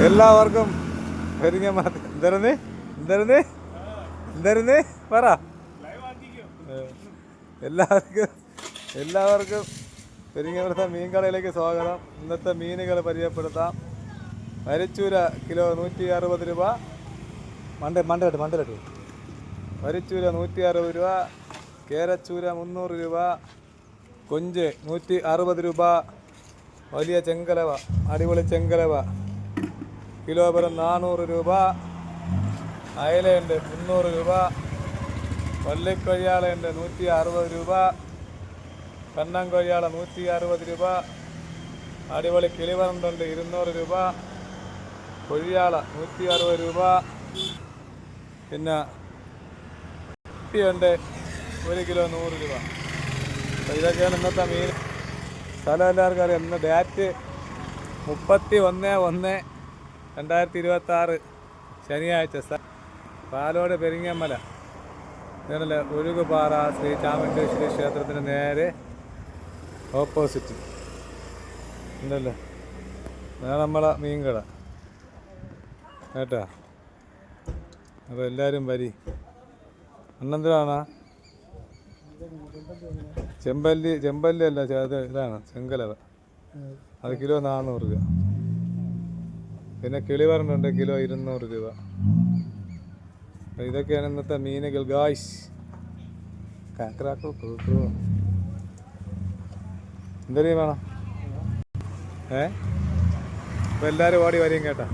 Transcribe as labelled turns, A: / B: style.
A: എല്ലാവർക്കും എന്തായിരുന്നു എന്തായിരുന്നു എന്തായിരുന്നു പറ. എല്ലാവർക്കും പെരിങ്ങമലത്തെ മീൻ കടയിലേക്ക് സ്വാഗതം. ഇന്നത്തെ മീനുകൾ പരിചയപ്പെടുത്താം. വരിച്ചൂര കിലോ 160 രൂപ. മണ്ടലിട്ട് വരിച്ചൂര 160 രൂപ. കേരച്ചൂര 300 രൂപ. കൊഞ്ച് 160 രൂപ. വലിയ ചെങ്കലവ, അടിപൊളി ചെങ്കലവ കിലോ വെറും 400 രൂപ. അയലയുണ്ട് 300 രൂപ. വള്ളിക്കൊഴിയാളയുണ്ട് 160 രൂപ. കണ്ണൻ കൊഴിയാള 160 രൂപ. അടിപൊളി കിളിവറണ്ടുണ്ട് 200 രൂപ. കൊഴിയാള 160 രൂപ. പിന്നെ കുട്ടിയുണ്ട് 1 കിലോ 100 രൂപ. അപ്പോൾ ഇതൊക്കെയാണ് ഇന്നത്തെ മീൻ. സ്ഥലം എല്ലാവർക്കും അറിയാം. ഇന്ന് ഡേറ്റ് 31/1/2026 ശനിയാഴ്ച. പാലോട് പെരിങ്ങമല ഇതല്ലേ ഒഴുകുപാറ ശ്രീ ചാമുണ്ടേശ്വരി ക്ഷേത്രത്തിന് നേരെ ഓപ്പോസിറ്റ് ഉണ്ടല്ലേ. അതാണ് നമ്മളെ മീൻ കട കേട്ടാ. അപ്പോൾ എല്ലാവരും വരി. അന്നെന്തിനാണ് ചെമ്പല്ലി അല്ല, അത് ഇതാണ് ചെങ്കലവ. അത് കിലോ 400 രൂപ. പിന്നെ കിളിവറണ്ടുണ്ട് കിലോ 200 രൂപ. ഇതൊക്കെയാണ് ഇന്നത്തെ മീനുകൾ ഗായ്സ്. എന്തെങ്കിലും വേണം അപ്പോൾ എല്ലാവരും ഓടി വരികയും കേട്ടാ.